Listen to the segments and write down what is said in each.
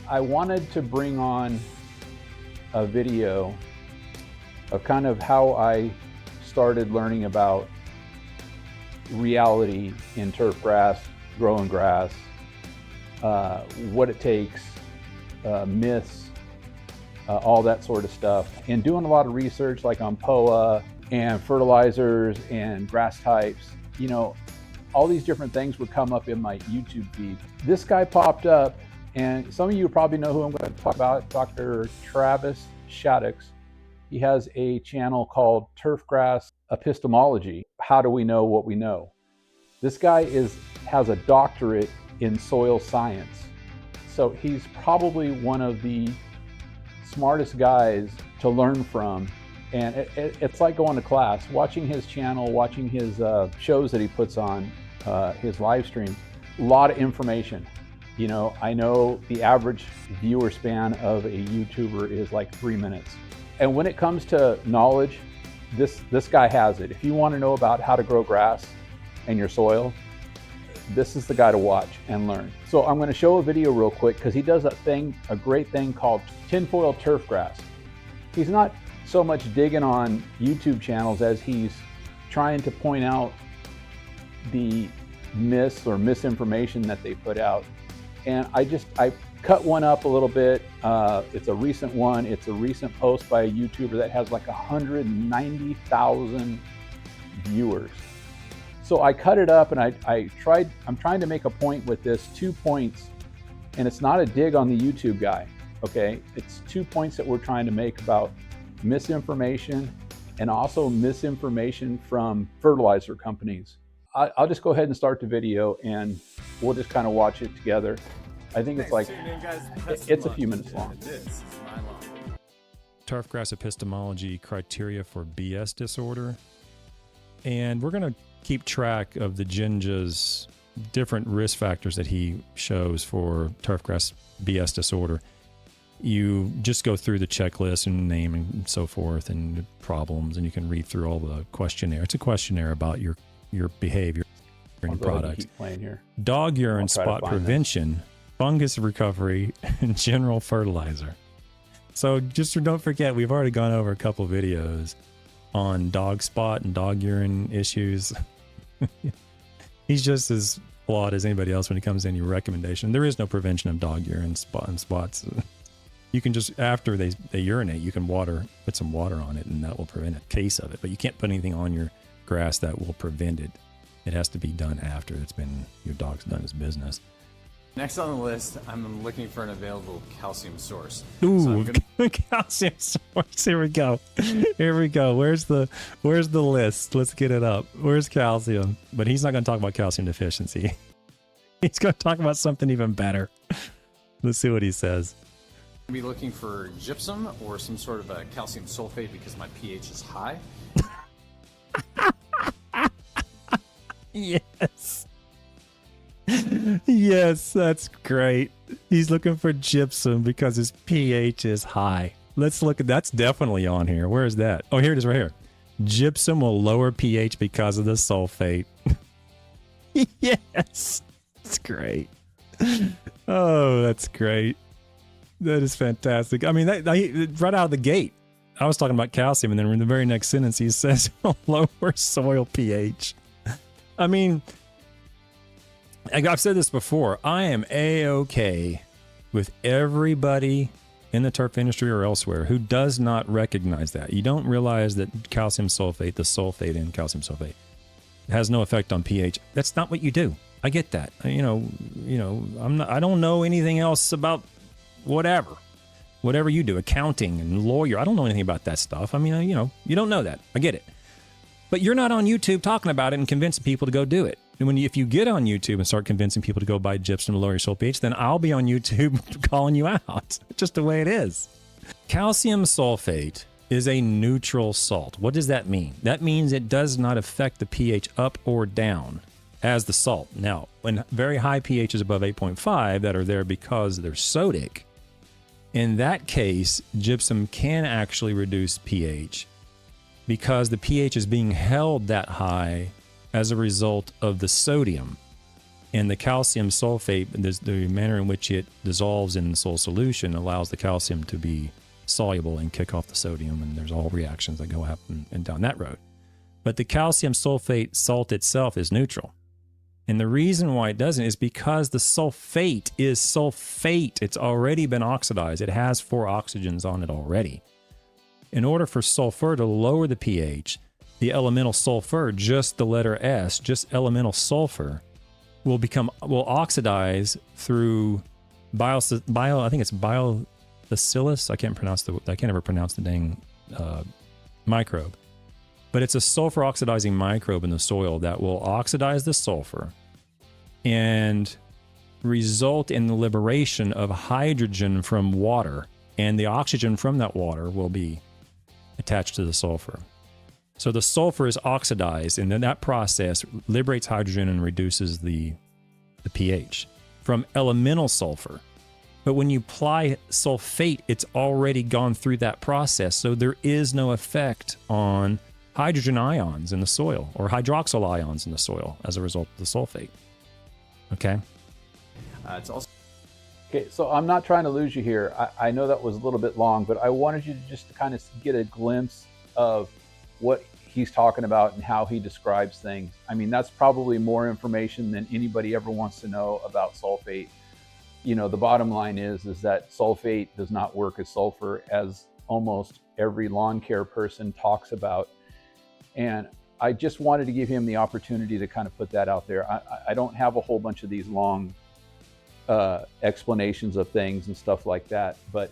I wanted to bring on a video of kind of how I started learning about reality in turf grass, growing grass, what it takes, myths, all that sort of stuff. And doing a lot of research like on POA and fertilizers and grass types, you know, all these different things would come up in my YouTube feed. This guy popped up, and some of you probably know who I'm going to talk about, Dr. Travis Shaddix. He has a channel called Turfgrass Epistemology. How do we know what we know? This guy has a doctorate in soil science. So he's probably one of the smartest guys to learn from. And it's like going to class, watching his channel, watching his shows that he puts on, his live streams, a lot of information. You know, I know the average viewer span of a YouTuber is like 3 minutes. And when it comes to knowledge, this guy has it. If you want to know about how to grow grass in your soil, this is the guy to watch and learn. So I'm going to show a video real quick because he does a great thing called tinfoil turf grass. He's not so much digging on YouTube channels as he's trying to point out the myths or misinformation that they put out. And I cut one up a little bit. It's a recent one. It's a recent post by a YouTuber that has like 190,000 viewers. So I cut it up and I'm trying to make a point with this, 2 points, and it's not a dig on the YouTube guy, okay? It's 2 points that we're trying to make about misinformation and also misinformation from fertilizer companies. I'll just go ahead and start the video and we'll just kind of watch it together. I think it's like, it's a few minutes long. Turfgrass epistemology criteria for BS disorder. And we're going to keep track of the Jinja's different risk factors that he shows for turfgrass BS disorder. You just go through the checklist and name and so forth and problems, and you can read through all the questionnaire. It's a questionnaire about your behavior and your product. Keep playing here. Dog urine spot prevention, fungus recovery, and general fertilizer. So just don't forget, we've already gone over a couple of videos on dog spot and dog urine issues. He's just as flawed as anybody else when it comes to any recommendation. There is no prevention of dog urine spots. You can just, after they urinate, you can put some water on it, and that will prevent a case of it. But you can't put anything on your grass that will prevent it. It has to be done after your dog's done his business. Next on the list, I'm looking for an available calcium source. Ooh, so calcium source. Here we go. Where's the list? Let's get it up. Where's calcium? But he's not going to talk about calcium deficiency. He's going to talk about something even better. Let's see what he says. I'm be looking for gypsum or some sort of a calcium sulfate because my pH is high. Yes. Yes, that's great. He's looking for gypsum because his pH is high. Let's look at that's definitely on here. Where is that? Oh, here it is right here. Gypsum will lower pH because of the sulfate. Yes. That's great. Oh, that's great. That is fantastic. I mean, right out of the gate, I was talking about calcium, and then in the very next sentence, he says lower soil pH. I mean, I've said this before. I am A-OK with everybody in the turf industry or elsewhere who does not recognize that. You don't realize that calcium sulfate, the sulfate in calcium sulfate, has no effect on pH. That's not what you do. I get that. I don't know anything else about whatever you do, accounting and lawyer. I don't know anything about that stuff. I mean, you don't know that. I get it. But you're not on YouTube talking about it and convincing people to go do it. And if you get on YouTube and start convincing people to go buy gypsum to lower your soil pH, then I'll be on YouTube calling you out. Just the way it is. Calcium sulfate is a neutral salt. What does that mean? That means it does not affect the pH up or down as the salt. Now, when very high pHs above 8.5 that are there because they're sodic, in that case, gypsum can actually reduce pH because the pH is being held that high as a result of the sodium. And the calcium sulfate, the manner in which it dissolves in the soil solution allows the calcium to be soluble and kick off the sodium, and there's all reactions that go up and down that road. But the calcium sulfate salt itself is neutral. And the reason why it doesn't is because the sulfate is sulfate. It's already been oxidized. It has 4 oxygens on it already. In order for sulfur to lower the pH, the elemental sulfur, just the letter S, just elemental sulfur, will oxidize through I think it's biobacillus. I can't ever pronounce the dang microbe. But it's a sulfur oxidizing microbe in the soil that will oxidize the sulfur and result in the liberation of hydrogen from water, and the oxygen from that water will be attached to the sulfur. So the sulfur is oxidized, and then that process liberates hydrogen and reduces the pH from elemental sulfur. But when you apply sulfate, it's already gone through that process, so there is no effect on hydrogen ions in the soil or hydroxyl ions in the soil as a result of the sulfate. Okay? It's also Okay, so I'm not trying to lose you here. I know that was a little bit long, but I wanted you to just kind of get a glimpse of what he's talking about and how he describes things. I mean, that's probably more information than anybody ever wants to know about sulfate. You know, the bottom line is that sulfate does not work as sulfur, as almost every lawn care person talks about. And I just wanted to give him the opportunity to kind of put that out there. I don't have a whole bunch of these long explanations of things and stuff like that, but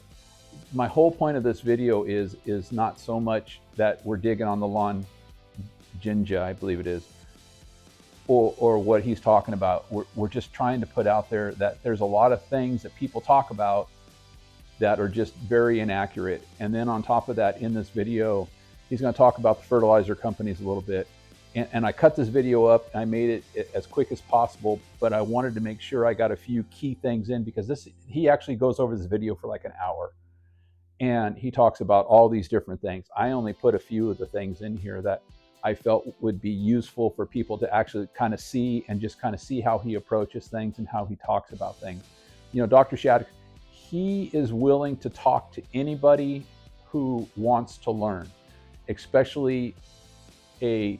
my whole point of this video is not so much that we're digging on the lawn ginger, I believe it is, or what he's talking about. We're just trying to put out there that there's a lot of things that people talk about that are just very inaccurate. And then on top of that, in this video, he's going to talk about the fertilizer companies a little bit. And I cut this video up and I made it as quick as possible, but I wanted to make sure I got a few key things in, because he actually goes over this video for like an hour. And he talks about all these different things. I only put a few of the things in here that I felt would be useful for people to actually kind of see, and just kind of see how he approaches things and how he talks about things. You know, Dr. Shattuck, he is willing to talk to anybody who wants to learn, especially a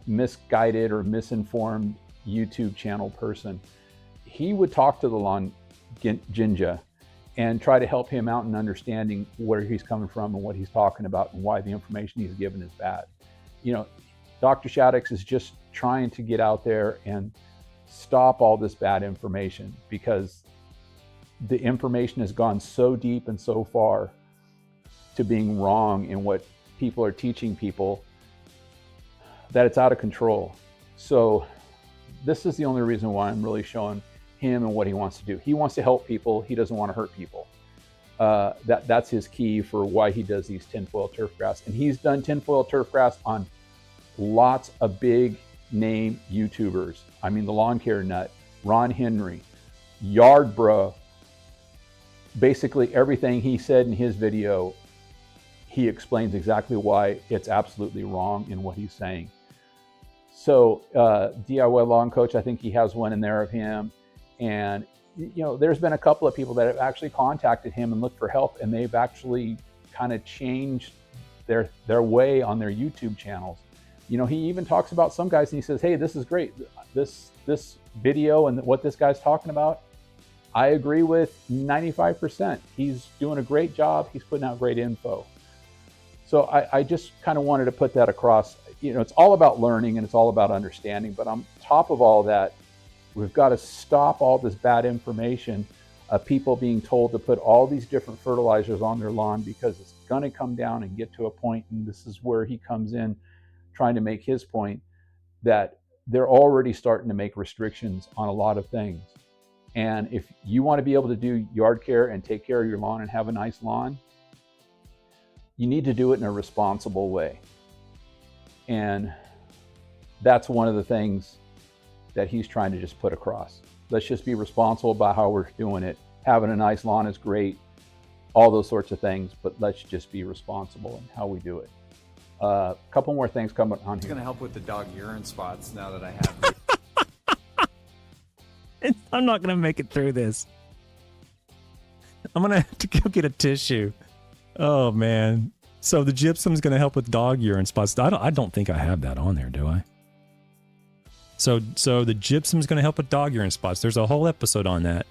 misguided or misinformed YouTube channel person. He would talk to the lawn ginger and try to help him out in understanding where he's coming from and what he's talking about and why the information he's given is bad. You know, Dr. Shattuck is just trying to get out there and stop all this bad information, because the information has gone so deep and so far to being wrong in what people are teaching people that it's out of control. So this is the only reason why I'm really showing him and what he wants to do. He wants to help people. He doesn't want to hurt people. That's his key for why he does these tinfoil turf grass. And he's done tinfoil turf grass on lots of big name YouTubers. I mean, the Lawn Care Nut, Ron Henry, Yard Bro. Basically everything he said in his video, he explains exactly why it's absolutely wrong in what he's saying. So DIY Lawn Coach, I think he has one in there of him. And you know, there's been a couple of people that have actually contacted him and looked for help, and they've actually kind of changed their way on their YouTube channels. You know, he even talks about some guys and he says, hey, this is great. This video and what this guy's talking about, I agree with 95%. He's doing a great job. He's putting out great info. So I just kind of wanted to put that across. You know, it's all about learning and it's all about understanding. But on top of all that, we've got to stop all this bad information of people being told to put all these different fertilizers on their lawn, because it's going to come down and get to a point, and this is where he comes in trying to make his point, that they're already starting to make restrictions on a lot of things. And if you want to be able to do yard care and take care of your lawn and have a nice lawn, you need to do it in a responsible way. And that's one of the things that he's trying to just put across. Let's just be responsible about how we're doing it. Having a nice lawn is great, all those sorts of things, but let's just be responsible in how we do it. A couple more things coming on It's here. going to help with the dog urine spots now that I have. I'm not going to make it through this. I'm going to have to go get a tissue. Oh, man. So the gypsum's going to help with dog urine spots. I don't think I have that on there, do I? So the gypsum's going to help with dog urine spots. There's a whole episode on that.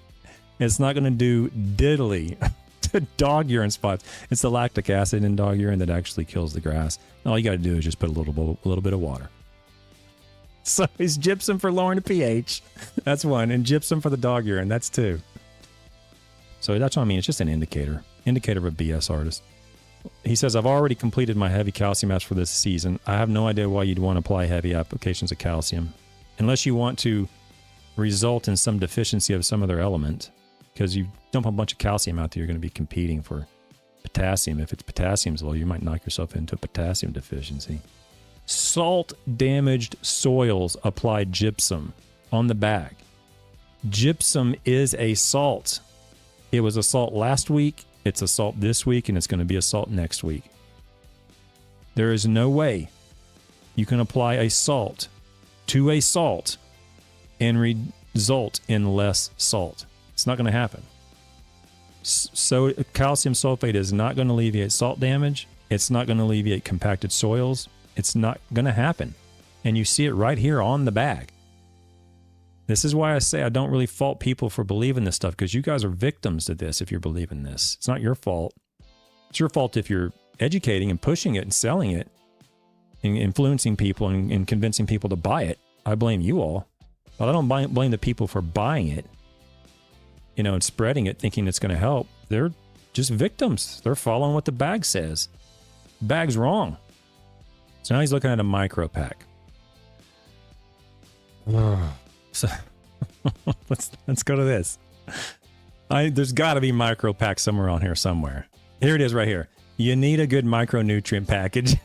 It's not going to do diddly to dog urine spots. It's the lactic acid in dog urine that actually kills the grass. All you got to do is just put a little bit of water. So it's gypsum for lowering the pH. That's one. And gypsum for the dog urine. That's two. So that's what I mean. It's just an indicator of a BS artist. He says, I've already completed my heavy calcium apps for this season. I have no idea why you'd want to apply heavy applications of calcium. Unless you want to result in some deficiency of some other element. Because you dump a bunch of calcium out there, you're going to be competing for potassium. If it's potassium's low, you might knock yourself into a potassium deficiency. Salt-damaged soils apply gypsum on the bag. Gypsum is a salt. It was a salt last week, it's a salt this week, and it's going to be a salt next week. There is no way you can apply a salt to a salt and result in less salt. It's not going to happen. So calcium sulfate is not going to alleviate salt damage. It's not going to alleviate compacted soils. It's not going to happen. And you see it right here on the bag. This is why I say I don't really fault people for believing this stuff, because you guys are victims to this if you're believing this. It's not your fault. It's your fault if you're educating and pushing it and selling it and influencing people and convincing people to buy it. I blame you all. But I don't blame the people for buying it, and spreading it thinking it's going to help. They're just victims. They're following what the bag says. The bag's wrong. So now he's looking at a micro pack. So let's go to this. There's got to be micro pack somewhere on here somewhere. Here it is right here. You need a good micronutrient package.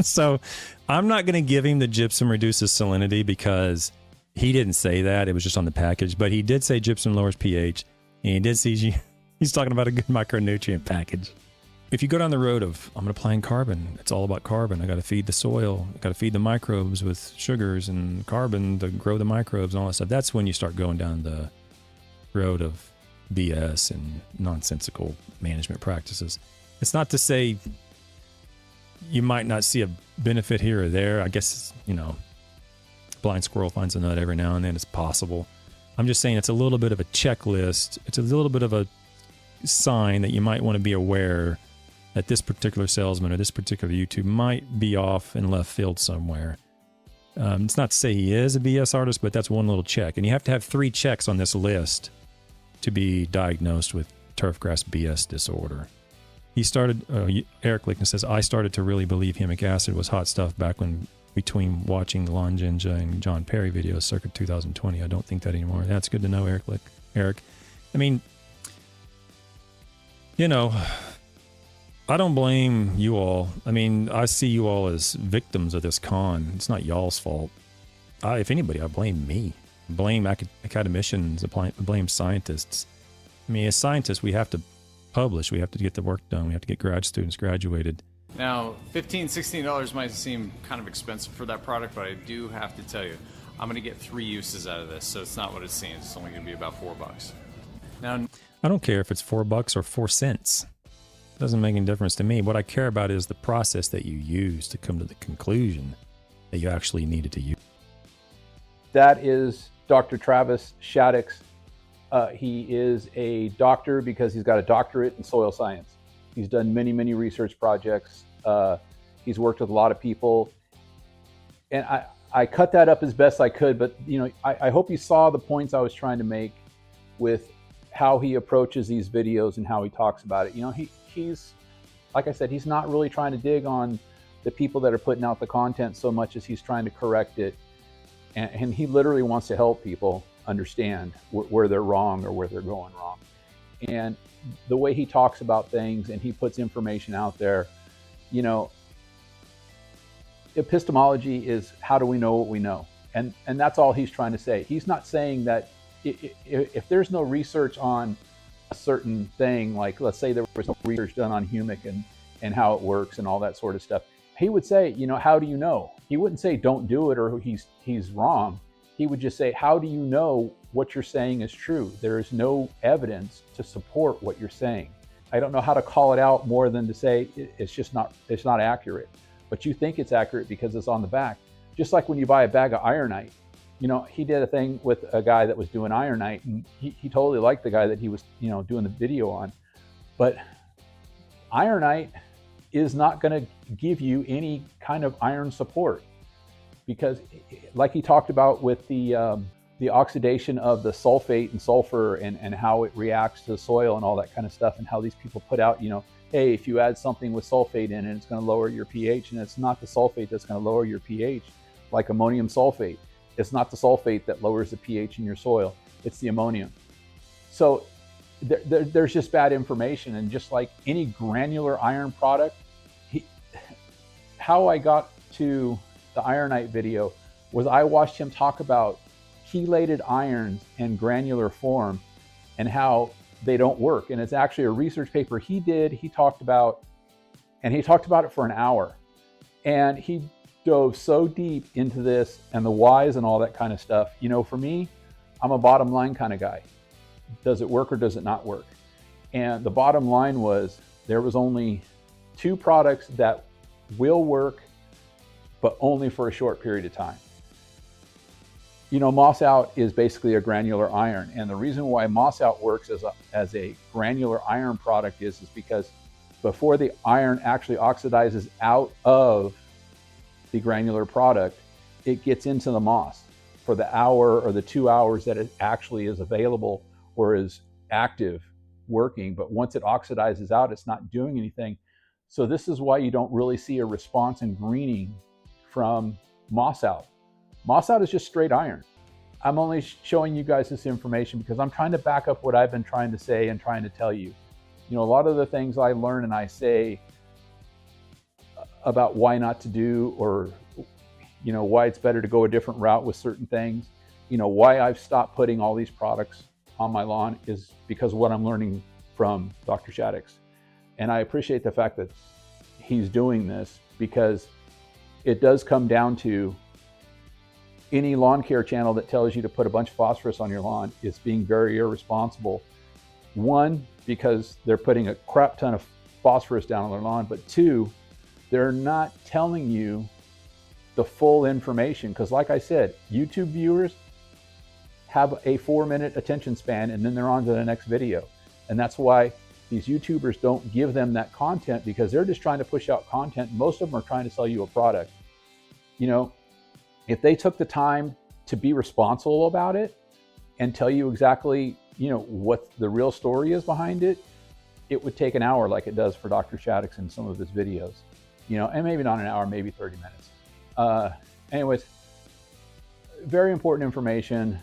So I'm not going to give him the gypsum reduces salinity because he didn't say that. It was just on the package. But he did say gypsum lowers pH. And he did see he's talking about a good micronutrient package. If you go down the road of, I'm applying carbon, it's all about carbon. I got to feed the soil. I got to feed the microbes with sugars and carbon to grow the microbes and all that stuff. That's when you start going down the road of BS and nonsensical management practices. It's not to say you might not see a benefit here or there. I guess, blind squirrel finds a nut every now and then. It's possible. I'm just saying it's a little bit of a checklist. It's a little bit of a sign that you might want to be aware that this particular salesman or this particular YouTube might be off in left field somewhere. It's not to say he is a BS artist, but that's one little check. And you have to have 3 checks on this list to be diagnosed with turfgrass BS disorder. He started, Eric Lickness says, I started to really believe humic acid was hot stuff back when between watching the Lon Jinja and John Perry videos circa 2020. I don't think that anymore. That's good to know, Eric. I mean, I don't blame you all. I mean, I see you all as victims of this con. It's not y'all's fault. If anybody, I blame me. I blame academicians. I blame scientists. I mean, as scientists, we have to publish. We have to get the work done. We have to get grad students graduated. Now, $15, $16 might seem kind of expensive for that product, but I do have to tell you, I'm going to get 3 uses out of this, so it's not what it seems. It's only going to be about $4. Now, I don't care if it's $4 or 4 cents. It doesn't make any difference to me. What I care about is the process that you use to come to the conclusion that you actually needed to use. That is Dr. Travis Shaddix. He is a doctor because he's got a doctorate in soil science. He's done many, many research projects. He's worked with a lot of people. And I cut that up as best I could, but I hope you saw the points I was trying to make with how he approaches these videos and how he talks about it. He's, like I said, he's not really trying to dig on the people that are putting out the content so much as he's trying to correct it. And he literally wants to help people understand where they're wrong or where they're going wrong. And the way he talks about things and he puts information out there, epistemology is how do we know what we know? And that's all he's trying to say. He's not saying that if there's no research on a certain thing, like let's say there was no research done on humic and how it works and all that sort of stuff, he would say, how do you know? He wouldn't say don't do it or he's wrong. He would just say, how do you know what you're saying is true. There is no evidence to support what you're saying. I don't know how to call it out more than to say it's not accurate. But you think it's accurate because it's on the back. Just like when you buy a bag of ironite. You know, he did a thing with a guy that was doing ironite, and he totally liked the guy that he was, doing the video on. But ironite is not going to give you any kind of iron support, because like he talked about with the oxidation of the sulfate and sulfur and how it reacts to the soil and all that kind of stuff, and how these people put out, hey, if you add something with sulfate in it, it's going to lower your pH, and it's not the sulfate that's going to lower your pH, like ammonium sulfate. It's not the sulfate that lowers the pH in your soil, it's the ammonium. So there's just bad information. And just like any granular iron product, how I got to the ironite video was I watched him talk about chelated irons in granular form and how they don't work. And it's actually a research paper he talked about it for an hour. And he dove so deep into this and the whys and all that kind of stuff. For me, I'm a bottom line kind of guy. Does it work or does it not work? And the bottom line was there was only 2 products that will work, but only for a short period of time. Moss Out is basically a granular iron. And the reason why Moss Out works as a granular iron product is because before the iron actually oxidizes out of the granular product, it gets into the moss for the hour or the 2 hours that it actually is available or is active working. But once it oxidizes out, it's not doing anything. So this is why you don't really see a response in greening from Moss Out. Moss Out is just straight iron. I'm only showing you guys this information because I'm trying to back up what I've been trying to say and trying to tell you. A lot of the things I learn and I say about why not to do, or why it's better to go a different route with certain things, why I've stopped putting all these products on my lawn, is because of what I'm learning from Dr. Shaddix. And I appreciate the fact that he's doing this, because it does come down to any lawn care channel that tells you to put a bunch of phosphorus on your lawn is being very irresponsible. 1, because they're putting a crap ton of phosphorus down on their lawn, but 2, they're not telling you the full information. Because like I said, YouTube viewers have a 4-minute attention span and then they're on to the next video. And that's why these YouTubers don't give them that content, because they're just trying to push out content. Most of them are trying to sell you a product. If they took the time to be responsible about it and tell you exactly, what the real story is behind it, it would take an hour like it does for Dr. Shaddix in some of his videos. And maybe not an hour, maybe 30 minutes. Anyways, very important information.